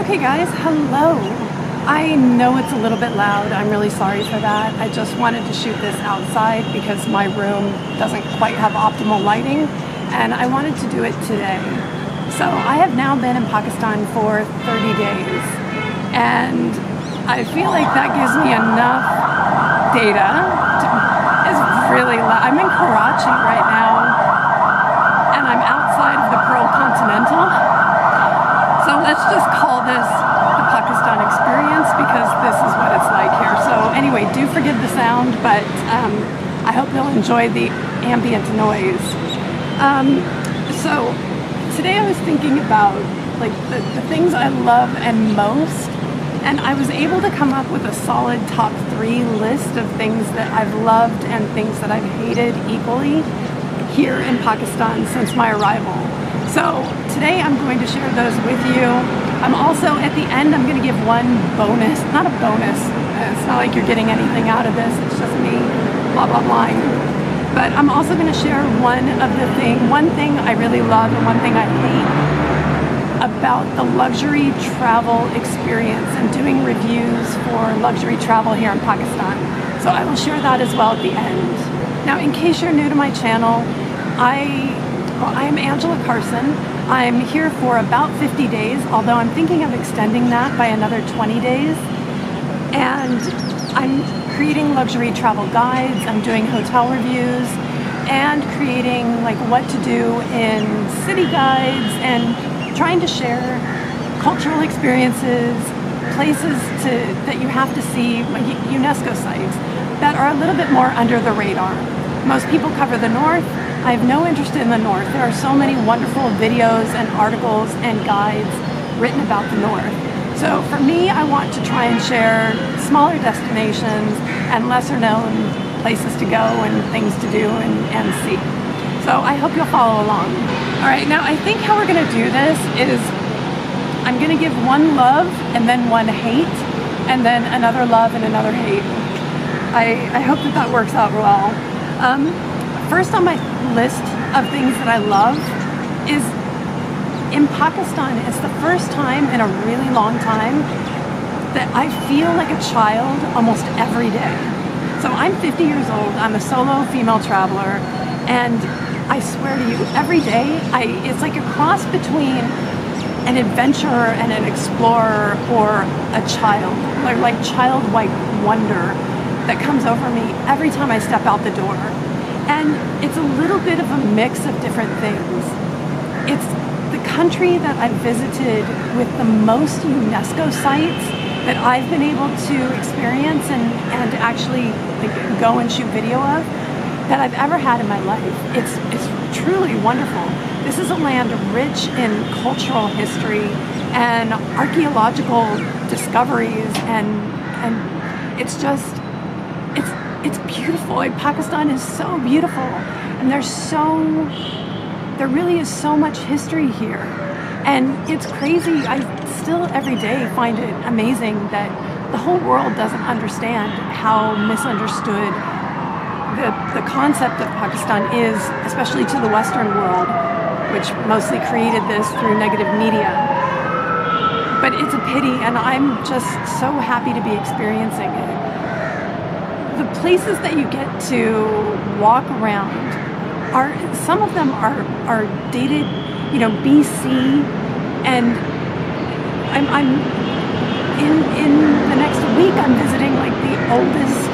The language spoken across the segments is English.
Okay guys, hello. I know it's a little bit loud. I'm really sorry for that. I just wanted to shoot this outside because my room doesn't quite have optimal lighting and I wanted to do it today. So I have now been in Pakistan for 30 days and I feel like that gives me enough data to, it's really loud. I'm in Karachi right now and I'm outside of the Pearl Continental. So let's just call this the Pakistan experience because this is what it's like here. So anyway, do forgive the sound, but I hope you'll enjoy the ambient noise. So today I was thinking about like the things I love and most, and I was able to come up with a solid top 3 list of things that I've loved and things that I've hated equally here in Pakistan since my arrival. So today I'm going to share those with you. I'm also, at the end, I'm going to give one bonus, not a bonus, it's not like you're getting anything out of this, it's just me blah blah blah. But I'm also going to share one thing I really love and one thing I hate about the luxury travel experience and doing reviews for luxury travel here in Pakistan. So I will share that as well at the end. Now, in case you're new to my channel, I am Angela Carson. I'm here for about 50 days, although I'm thinking of extending that by another 20 days. And I'm creating luxury travel guides, I'm doing hotel reviews, and creating like what to do in city guides, and trying to share cultural experiences, places that you have to see, like UNESCO sites, that are a little bit more under the radar. Most people cover the north. I have no interest in the north. There are so many wonderful videos and articles and guides written about the north. So for me, I want to try and share smaller destinations and lesser known places to go and things to do and see. So I hope you'll follow along. All right, now I think how we're gonna do this is I'm gonna give one love and then one hate and then another love and another hate. I hope that works out well. First on my list of things that I love is in Pakistan. It's the first time in a really long time that I feel like a child almost every day. So I'm 50 years old, I'm a solo female traveler, and I swear to you, every day, it's like a cross between an adventurer and an explorer or a child, like childlike wonder that comes over me every time I step out the door. And it's a little bit of a mix of different things. It's the country that I've visited with the most UNESCO sites that I've been able to experience and actually like go and shoot video of that I've ever had in my life. It's truly wonderful. This is a land rich in cultural history and archaeological discoveries, and it's just it's beautiful. Like, Pakistan is so beautiful, and there really is so much history here, and it's crazy. I still every day find it amazing that the whole world doesn't understand how misunderstood the concept of Pakistan is, especially to the Western world, which mostly created this through negative media. But it's a pity, and I'm just so happy to be experiencing it. The places that you get to walk around some of them are dated, you know, BC, and I'm in the next week I'm visiting like the oldest,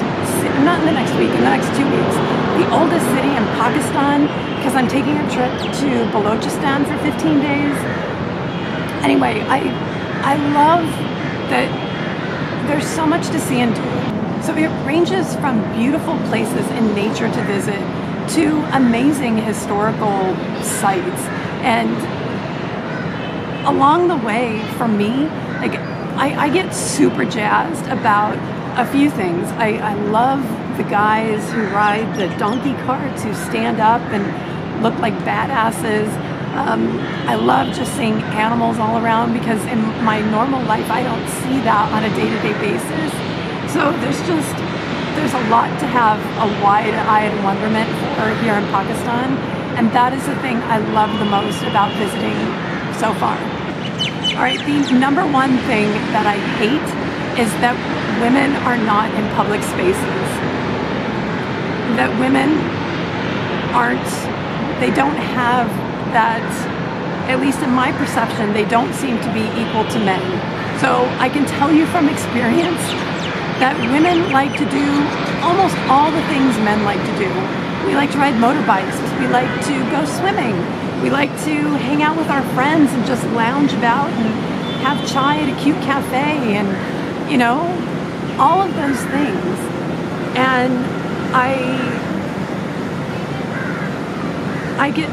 not in the next week, in the next 2 weeks, the oldest city in Pakistan, because I'm taking a trip to Balochistan for 15 days. Anyway, I love that there's so much to see and do. So it ranges from beautiful places in nature to visit to amazing historical sites. And along the way, for me, like I get super jazzed about a few things. I love the guys who ride the donkey carts, who stand up and look like badasses. I love just seeing animals all around, because in my normal life I don't see that on a day-to-day basis. So there's a lot to have a wide-eyed wonderment for here in Pakistan, and that is the thing I love the most about visiting so far. All right, the number one thing that I hate is that women are not in public spaces. That women they don't have that, at least in my perception, they don't seem to be equal to men. So I can tell you from experience that women like to do almost all the things men like to do. We like to ride motorbikes, we like to go swimming, we like to hang out with our friends and just lounge about and have chai at a cute cafe and, you know, all of those things. And I get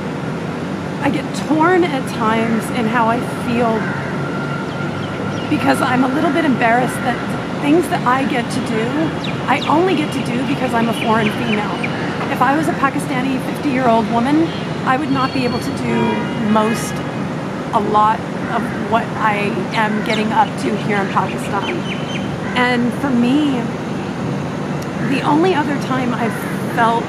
torn at times in how I feel, because I'm a little bit embarrassed that things that I get to do, I only get to do because I'm a foreign female. If I was a Pakistani 50-year-old woman, I would not be able to do a lot of what I am getting up to here in Pakistan. And for me, the only other time I've felt,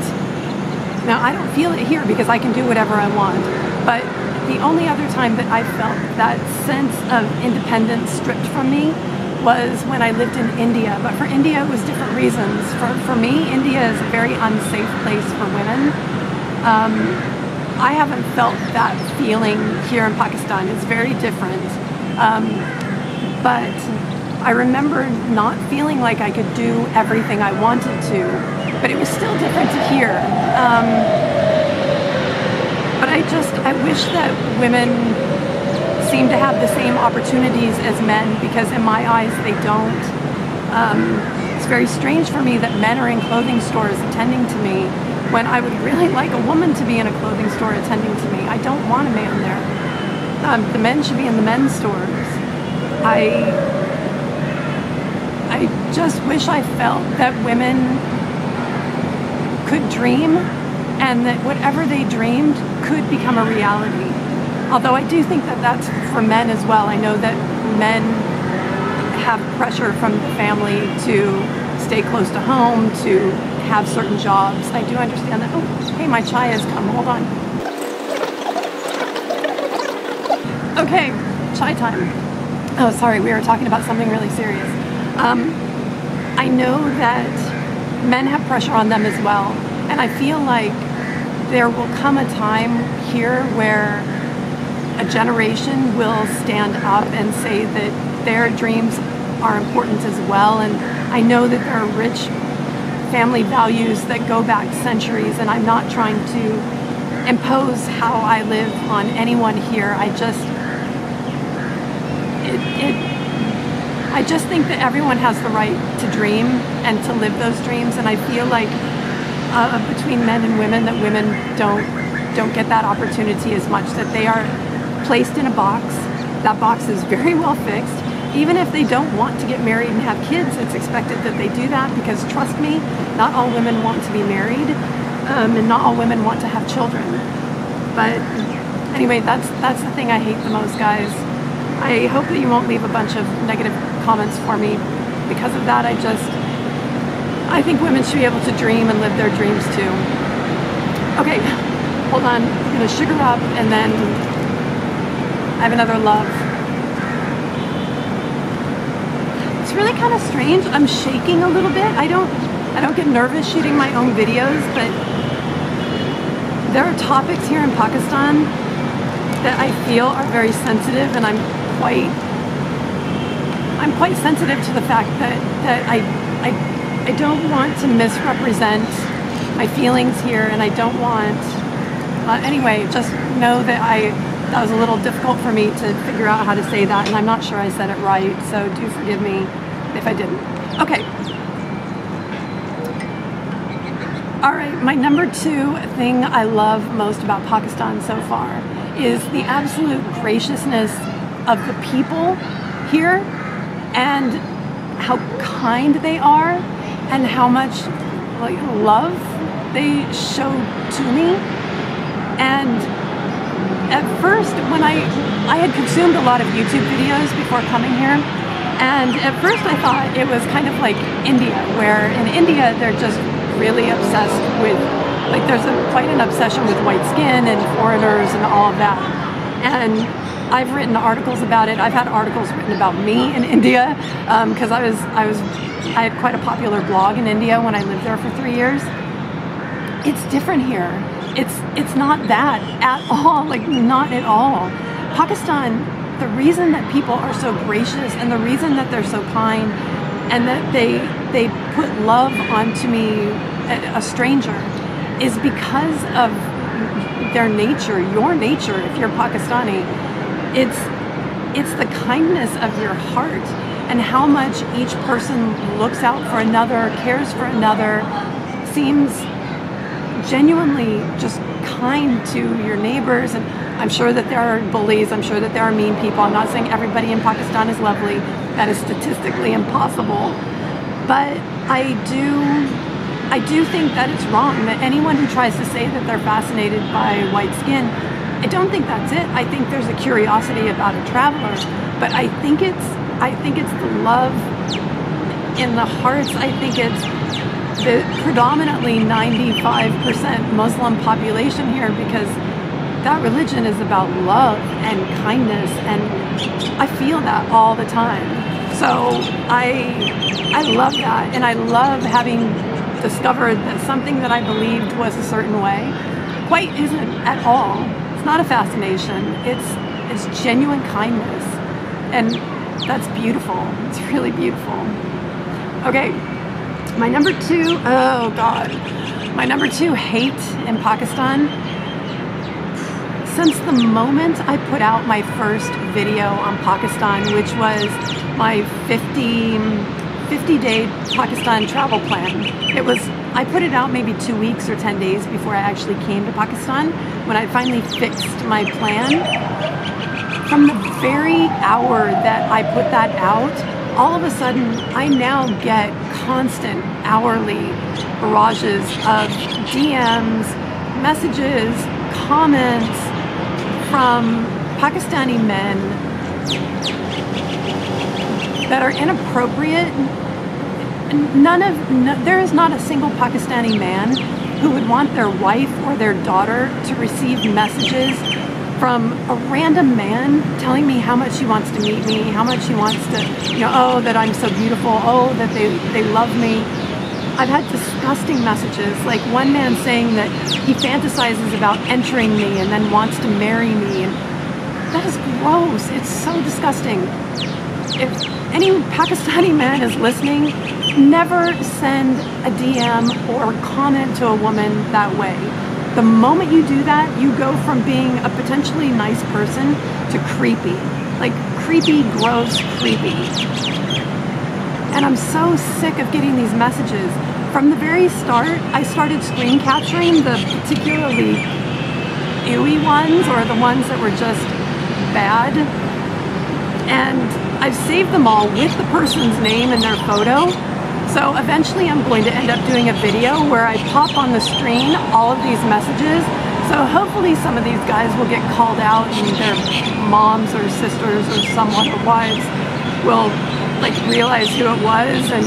now I don't feel it here because I can do whatever I want, but the only other time that I felt that sense of independence stripped from me was when I lived in India. But for India, it was different reasons. For me, India is a very unsafe place for women. I haven't felt that feeling here in Pakistan. It's very different. But I remember not feeling like I could do everything I wanted to, but it was still different to hear. But I wish that women seem to have the same opportunities as men, because in my eyes they don't. It's very strange for me that men are in clothing stores attending to me when I would really like a woman to be in a clothing store attending to me. I don't want a man there. The men should be in the men's stores. I just wish I felt that women could dream, and that whatever they dreamed could become a reality. Although I do think that that's for men as well. I know that men have pressure from the family to stay close to home, to have certain jobs. I do understand that. Oh, hey, my chai has come. Hold on. Okay, chai time. Oh, sorry, we were talking about something really serious. I know that men have pressure on them as well, and I feel like there will come a time here where a generation will stand up and say that their dreams are important as well. And I know that there are rich family values that go back centuries, and I'm not trying to impose how I live on anyone here. I just think that everyone has the right to dream and to live those dreams, and I feel like between men and women, that women don't get that opportunity as much, that they are placed in a box. That box is very well fixed. Even if they don't want to get married and have kids, it's expected that they do that, because trust me, not all women want to be married, and not all women want to have children. But anyway, that's the thing I hate the most, guys. I hope that you won't leave a bunch of negative comments for me because of that. I think women should be able to dream and live their dreams too. Okay, hold on. I'm gonna sugar up, and then I have another love. It's really kind of strange. I'm shaking a little bit. I don't get nervous shooting my own videos, but there are topics here in Pakistan that I feel are very sensitive, and I'm quite sensitive to the fact that I don't want to misrepresent my feelings here, and I don't want, anyway, just know that that was a little difficult for me to figure out how to say that, and I'm not sure I said it right, so do forgive me if I didn't. Okay. All right, my number 2 thing I love most about Pakistan so far is the absolute graciousness of the people here, and how kind they are, and how much love they show to me. And at first, when I had consumed a lot of YouTube videos before coming here, and at first I thought it was kind of like India, where in India they're just really obsessed with, there's quite an obsession with white skin and foreigners and all of that. And I've written articles about it. I've had articles written about me in India because I had quite a popular blog in India when I lived there for 3 years. It's different here. It's not that at all, like not at all. Pakistan, the reason that people are so gracious and the reason that they're so kind and that they put love onto me, a stranger, is because of their nature, your nature if you're Pakistani. It's the kindness of your heart and how much each person looks out for another, cares for another, seems genuinely just kind to your neighbors. And I'm sure that there are bullies, I'm sure that there are mean people. I'm not saying everybody in Pakistan is lovely. That is statistically impossible. But I do think that it's wrong that anyone who tries to say that they're fascinated by white skin, I don't think that's it. I think there's a curiosity about a traveler, but I think it's the love in the hearts. I think it's the predominantly 95% Muslim population here, because that religion is about love and kindness, and I feel that all the time. So I love that, and I love having discovered that something that I believed was a certain way quite isn't at all. It's not a fascination. It's genuine kindness, and that's beautiful. It's really beautiful. Okay, my number two, oh God, my number two hate in Pakistan. Since the moment I put out my first video on Pakistan, which was my 50-day Pakistan travel plan. I put it out maybe 2 weeks or 10 days before I actually came to Pakistan, when I finally fixed my plan. From the very hour that I put that out, all of a sudden I now get constant hourly barrages of DMs, messages, comments from Pakistani men that are inappropriate. There is not a single Pakistani man who would want their wife or their daughter to receive messages from a random man telling me how much he wants to meet me, how much he wants to, oh, that I'm so beautiful, oh, that they love me. I've had disgusting messages, like one man saying that he fantasizes about entering me and then wants to marry me. And that is gross. It's so disgusting. If any Pakistani man is listening, never send a DM or comment to a woman that way. The moment you do that, you go from being a potentially nice person to creepy. Like creepy, gross, creepy. And I'm so sick of getting these messages. From the very start, I started screen capturing the particularly ewy ones, or the ones that were just bad. And I've saved them all with the person's name and their photo. So eventually I'm going to end up doing a video where I pop on the screen all of these messages. So hopefully some of these guys will get called out and their moms or sisters or someone or wives will realize who it was, and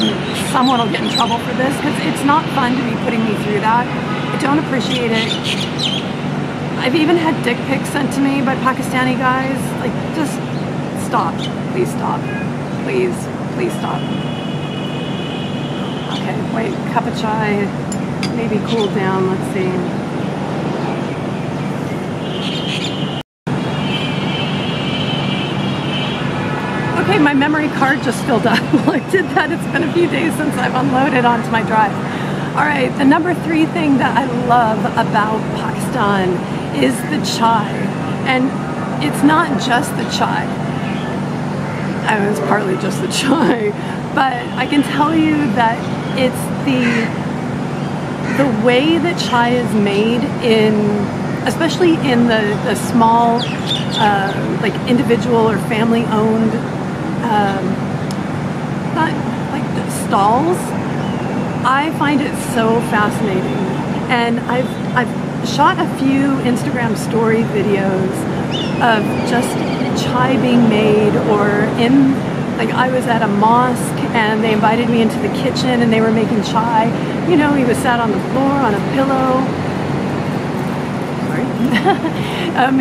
someone will get in trouble for this, because it's not fun to be putting me through that. I don't appreciate it. I've even had dick pics sent to me by Pakistani guys. Just stop. Please stop. Please stop. Okay, wait, cup of chai, maybe cool down, let's see. Okay, my memory card just filled up. Well, I did that. It's been a few days since I've unloaded onto my drive. All right, the number 3 thing that I love about Pakistan is the chai. And it's not just the chai. I mean, it's partly just the chai, but I can tell you that it's the way that chai is made especially in the small, individual or family-owned, stalls. I find it so fascinating, and I've shot a few Instagram story videos of just chai being made, or I was at a mosque and they invited me into the kitchen and they were making chai. He was sat on the floor on a pillow. Sorry.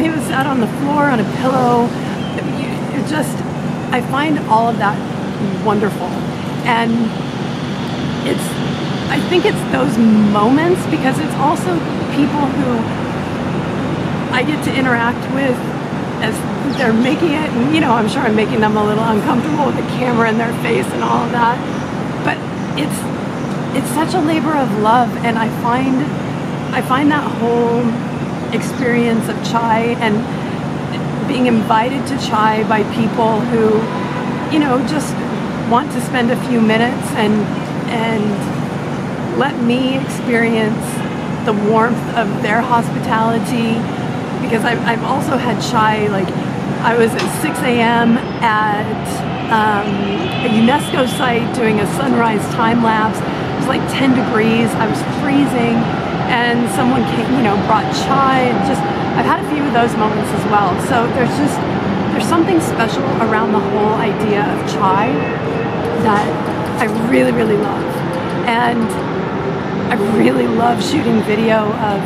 He was sat on the floor on a pillow just, I find all of that wonderful. And I think it's those moments, because it's also people who I get to interact with as they're making it, and you know, I'm sure I'm making them a little uncomfortable with the camera in their face and all of that, but it's such a labor of love. And I find that whole experience of chai and being invited to chai by people who, you know, just want to spend a few minutes and let me experience the warmth of their hospitality. Because I've also had chai, like I was at 6 a.m. at a UNESCO site doing a sunrise time lapse. It was like 10 degrees, I was freezing, and someone came, you know, brought chai, and just, I've had a few of those moments as well. So there's something special around the whole idea of chai that I really, really love. And I really love shooting video of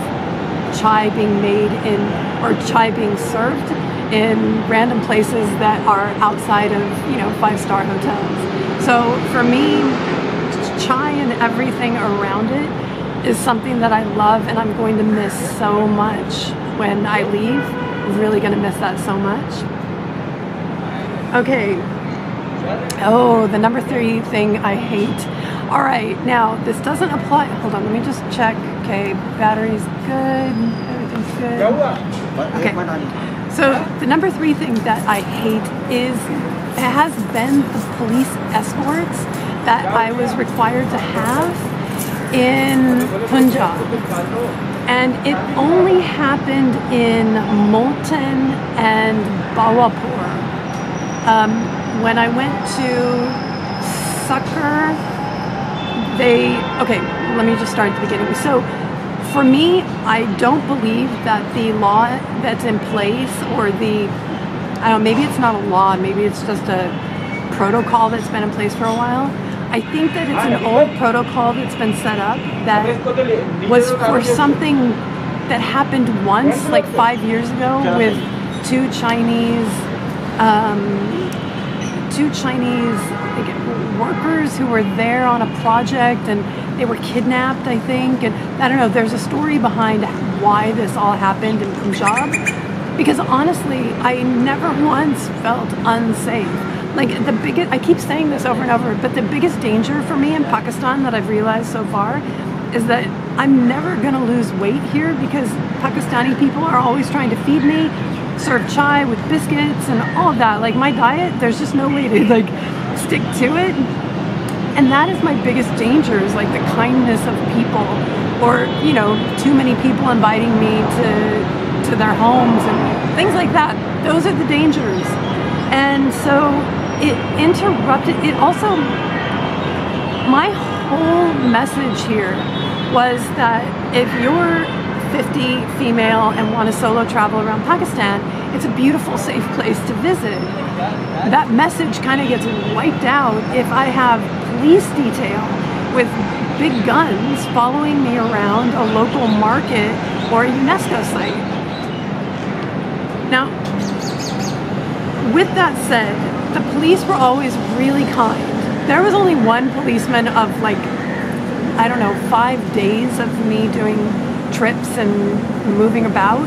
chai being made in, or chai being served in random places that are outside of, you know, 5-star hotels. So for me, chai and everything around it is something that I love, and I'm going to miss so much when I leave. I'm really going to miss that so much. Okay. Oh, the number 3 thing I hate. All right, now this doesn't apply. Hold on, let me just check. Okay, battery's good. Everything's good. Okay. So the number 3 thing that I hate is, it has been the police escorts that I was required to have in Punjab. And it only happened in Multan and Bawapur. When I went to Sucker, okay, let me just start at the beginning. So for me, I don't believe that the law that's in place, or the, I don't know, maybe it's not a law, maybe it's just a protocol that's been in place for a while. I think that it's an old protocol that's been set up that was for something that happened once, like 5 years ago, with two Chinese workers who were there on a project, and they were kidnapped, I think. And I don't know, there's a story behind why this all happened in Punjab, because honestly, I never once felt unsafe. Like, I keep saying this over and over, but the biggest danger for me in Pakistan that I've realized so far is that I'm never gonna lose weight here, because Pakistani people are always trying to feed me, serve chai with biscuits and all of that. Like, my diet, there's just no way to like stick to it. And that is my biggest danger, is like the kindness of people, or, you know, too many people inviting me to their homes and things like that. Those are the dangers. And so it interrupted, it also, my whole message here was that if you're 50, female, and want to solo travel around Pakistan, it's a beautiful, safe place to visit. That message kind of gets wiped out if I have police detail with big guns following me around a local market or a UNESCO site. Now, with that said, the police were always really kind. There was only one policeman of, like, I don't know, 5 days of me doing trips and moving about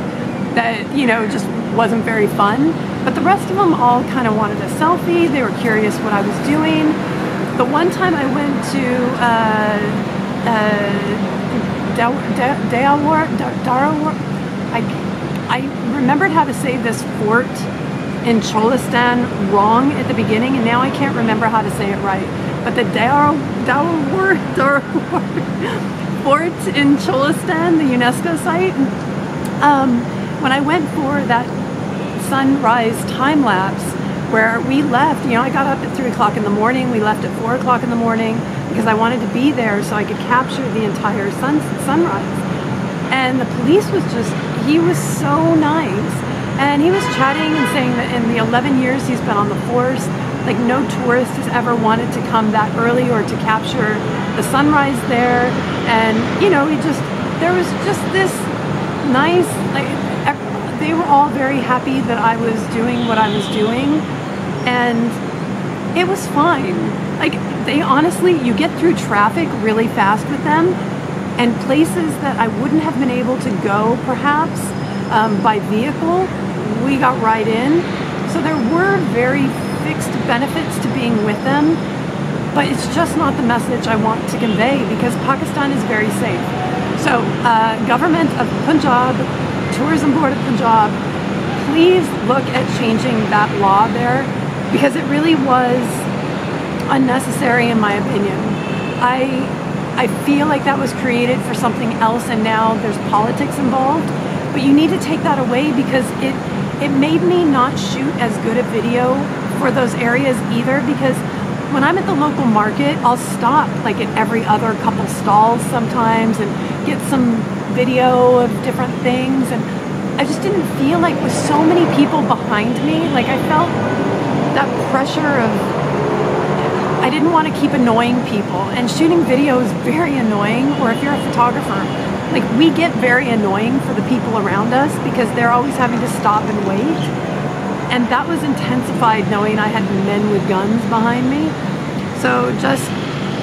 that, you know, just wasn't very fun. But the rest of them all kind of wanted a selfie. They were curious what I was doing. The one time I went to Darawar, I remembered how to say this fort in Cholistan wrong at the beginning, and now I can't remember how to say it right. But the Darawar fort in Cholistan, the UNESCO site, when I went for that sunrise time lapse where we left, you know, I got up at 3 o'clock in the morning, we left at 4 o'clock in the morning because I wanted to be there so I could capture the entire sunrise. And the police was just, he was so nice. And he was chatting and saying that in the 11 years he's been on the force, like, no tourist has ever wanted to come that early or to capture the sunrise there. And, you know, there was just this nice, like, they were all very happy that I was doing what I was doing. and it was fine. Like, they honestly, you get through traffic really fast with them, and places that I wouldn't have been able to go perhaps by vehicle, we got right in. So there were very fixed benefits to being with them, but it's just not the message I want to convey, because Pakistan is very safe. So government of Punjab, Tourism Board of Punjab, please look at changing that law there, because it really was unnecessary in my opinion. I feel like that was created for something else, and now there's politics involved, but you need to take that away, because it made me not shoot as good a video for those areas either, because when I'm at the local market, I'll stop like at every other couple stalls sometimes and get some video of different things, and I just didn't feel like with so many people behind me, like I felt that pressure of, I didn't want to keep annoying people, and shooting video is very annoying. Or if you're a photographer, like, we get very annoying for the people around us because they're always having to stop and wait. And that was intensified knowing I had men with guns behind me. So just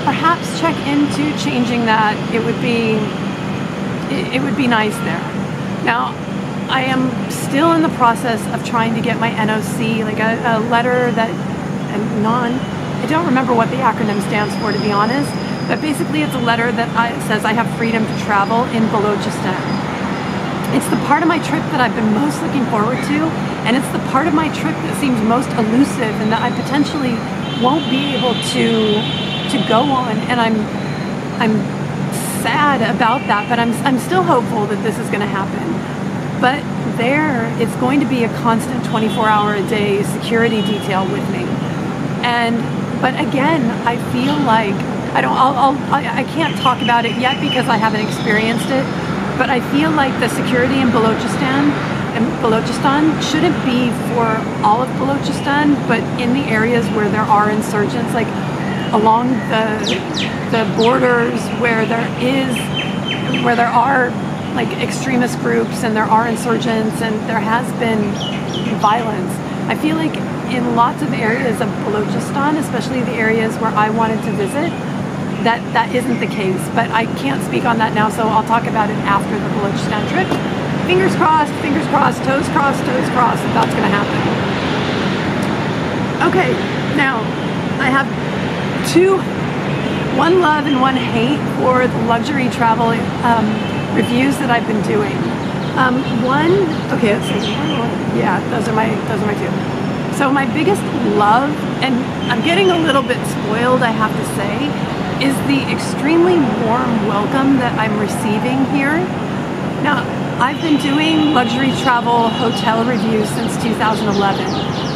perhaps check into changing that. It would be nice there. Now, I am still in the process of trying to get my NOC, like a letter that, I don't remember what the acronym stands for, to be honest, but basically it's a letter that says I have freedom to travel in Balochistan. It's the part of my trip that I've been most looking forward to, and it's the part of my trip that seems most elusive and that I potentially won't be able to go on, and I'm sad about that, but I'm still hopeful that this is going to happen. But there, it's going to be a constant 24-hour-a-day security detail with me. But again, I feel like I can't talk about it yet because I haven't experienced it. But I feel like the security in Balochistan shouldn't be for all of Balochistan, but in the areas where there are insurgents, like along the borders where there are like extremist groups and there are insurgents and there has been violence. I feel like in lots of areas of Balochistan, especially the areas where I wanted to visit, that isn't the case. But I can't speak on that now, so I'll talk about it after the Balochistan trip. Fingers crossed, toes crossed, that that's going to happen. Okay, now I have one love and one hate for the luxury travel reviews that I've been doing. Okay, let's see. Yeah, those are my two. So my biggest love, and I'm getting a little bit spoiled, I have to say, is the extremely warm welcome that I'm receiving here. Now, I've been doing luxury travel hotel reviews since 2011.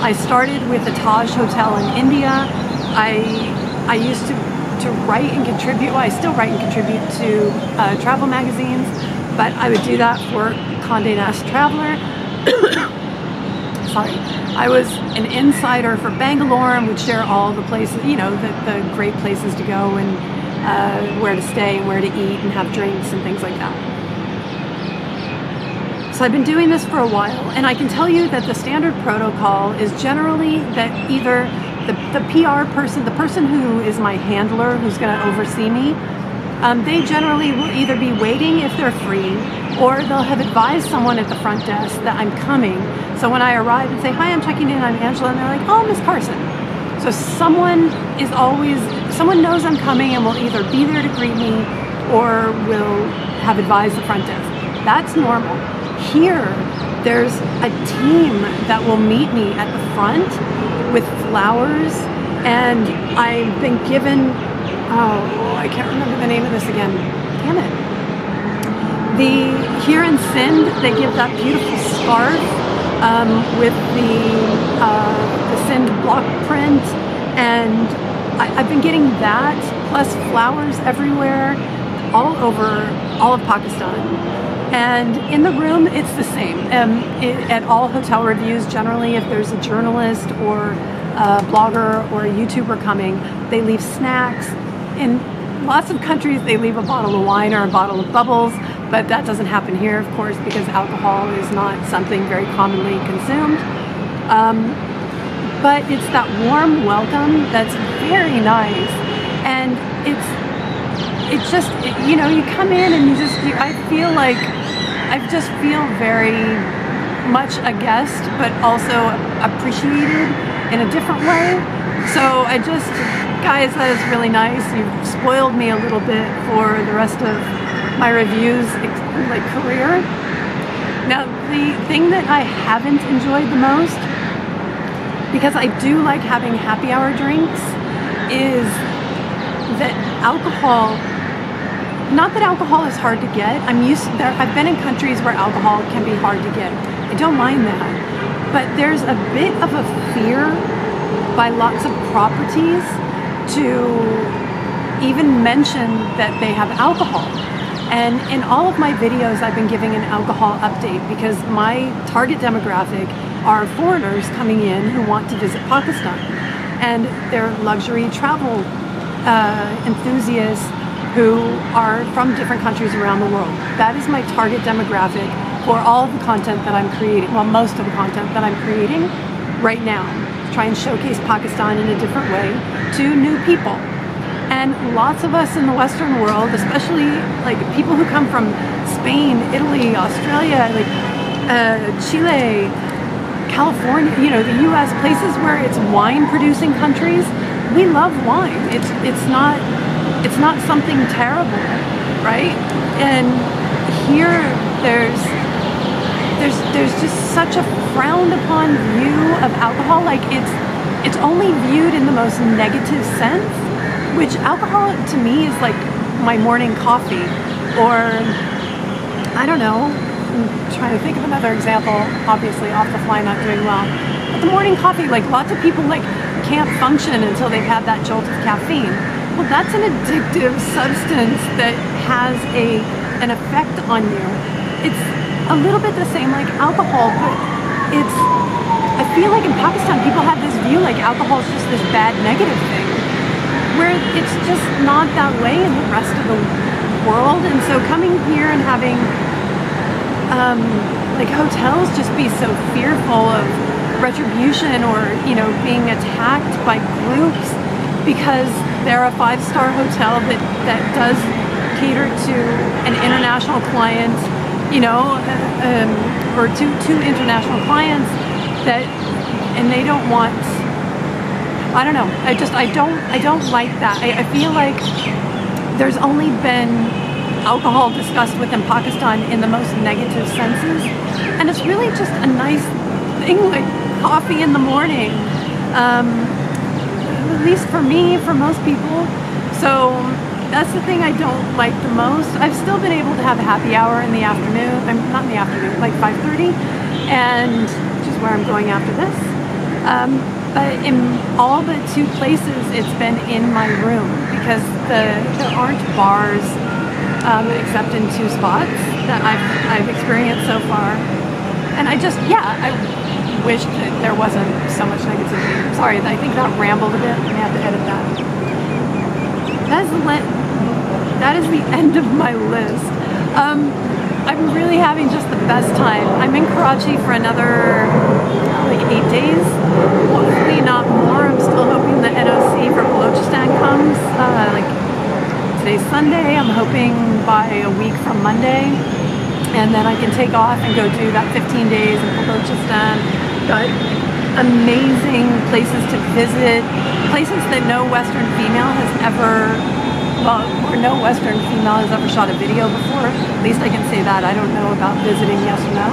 I started with the Taj Hotel in India. I used to write and contribute, well, I still write and contribute to travel magazines, but I would do that for Condé Nast Traveler. Sorry. I was an insider for Bangalore and would share all the places, you know, the great places to go and where to stay and where to eat and have drinks and things like that. So I've been doing this for a while, and I can tell you that the standard protocol is generally that either the PR person, the person who is my handler, who's going to oversee me, they generally will either be waiting if they're free, or they'll have advised someone at the front desk that I'm coming. So when I arrive and say, "Hi, I'm checking in, I'm Angela," and they're like, "Oh, Miss Carson." So someone knows I'm coming and will either be there to greet me or will have advised the front desk. That's normal. Here, there's a team that will meet me at the front with flowers, and I've been given, I can't remember the name of this again. Damn it. Here in Sindh, they give that beautiful scarf with the Sindh block print, and I've been getting that, plus flowers everywhere, all over all of Pakistan. And in the room, it's the same. At all hotel reviews, generally, if there's a journalist or a blogger or a YouTuber coming, they leave snacks. In lots of countries, they leave a bottle of wine or a bottle of bubbles, but that doesn't happen here, of course, because alcohol is not something very commonly consumed. but it's that warm welcome that's very nice. And it's just, you know, you come in and I feel like I just feel very much a guest, but also appreciated in a different way. So guys, that is really nice. You've spoiled me a little bit for the rest of my reviews, like, career. Now, the thing that I haven't enjoyed the most, because I do like having happy hour drinks, is that alcohol, not that alcohol is hard to get. I've been in countries where alcohol can be hard to get. I don't mind that. But there's a bit of a fear by lots of properties to even mention that they have alcohol. And in all of my videos, I've been giving an alcohol update because my target demographic are foreigners coming in who want to visit Pakistan. And they're luxury travel enthusiasts who are from different countries around the world. That is my target demographic for all of the content that I'm creating, well, most of the content that I'm creating right now. Try and showcase Pakistan in a different way to new people. And lots of us in the Western world, especially like people who come from Spain, Italy, Australia, like Chile, California, you know, the US, places where it's wine producing countries, we love wine. It's not something terrible, right? And here there's just such a frowned upon view of alcohol. Like it's only viewed in the most negative sense, which alcohol to me is like my morning coffee, or I don't know, I'm trying to think of another example, obviously off the fly, not doing well. But the morning coffee, like lots of people like can't function until they've had that jolt of caffeine. Well, that's an addictive substance that has an effect on you. It's a little bit the same like alcohol, but I feel like in Pakistan people have this view like alcohol is just this bad negative thing, where it's just not that way in the rest of the world. And so coming here and having like hotels just be so fearful of retribution or, you know, being attacked by groups because they're a 5-star hotel that does cater to an international client, you know, or two international clients and they don't want, I don't know, I don't like that. I feel like there's only been alcohol discussed within Pakistan in the most negative senses, and it's really just a nice thing like coffee in the morning, at least for me, for most people. So that's the thing I don't like the most. I've still been able to have a happy hour in the afternoon, not in the afternoon, like 5:30, and which is where I'm going after this. But in all but 2 places, it's been in my room because there aren't bars except in 2 spots that I've experienced so far. And I wish that there wasn't so much negativity. Sorry, I think that rambled a bit. I may have to edit that. That is the end of my list. I'm really having just the best time. I'm in Karachi for another like 8 days. Hopefully not more. I'm still hoping the NOC for Balochistan comes. Like today's Sunday. I'm hoping by a week from Monday. And then I can take off and go do that 15 days in Balochistan. Got amazing places to visit. Places that no Western female has ever, well, or no Western female has ever shot a video before. At least I can say that. I don't know about visiting, yes or no.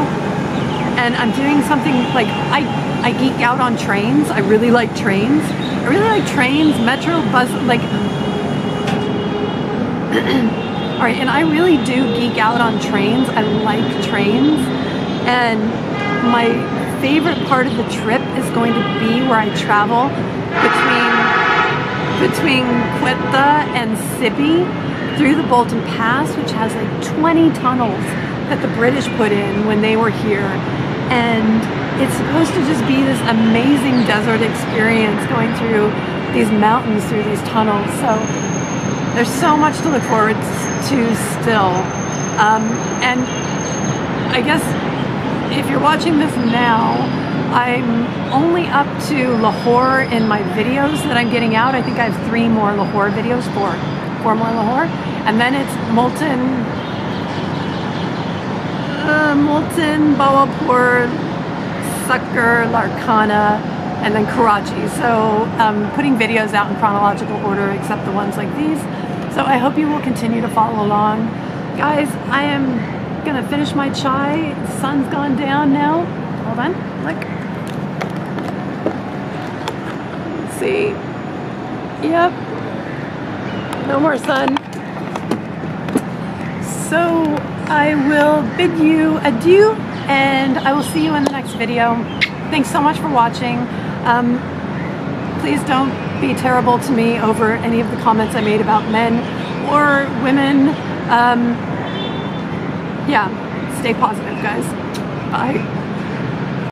And I'm doing something like, I geek out on trains. I really like trains. I really like trains, metro, bus, like, all right, and I really do geek out on trains. I like trains. And my favorite part of the trip is going to be where I travel between Quetta and Sibi through the Bolton Pass, which has like 20 tunnels that the British put in when they were here. And it's supposed to just be this amazing desert experience going through these mountains, through these tunnels. So there's so much to look forward to still. And I guess if you're watching this now, I'm only up to Lahore in my videos that I'm getting out. I think I have 3 more Lahore videos, 4 more Lahore. And then it's Multan, Bawapur, Sucker, Larkana, and then Karachi. So putting videos out in chronological order except the ones like these. So I hope you will continue to follow along. Guys, I am gonna finish my chai. The sun's gone down now. Hold on, look. Let's see. Yep. No more sun. So I will bid you adieu, and I will see you in the next video. Thanks so much for watching. Please don't be terrible to me over any of the comments I made about men or women. Yeah, stay positive, guys. Bye.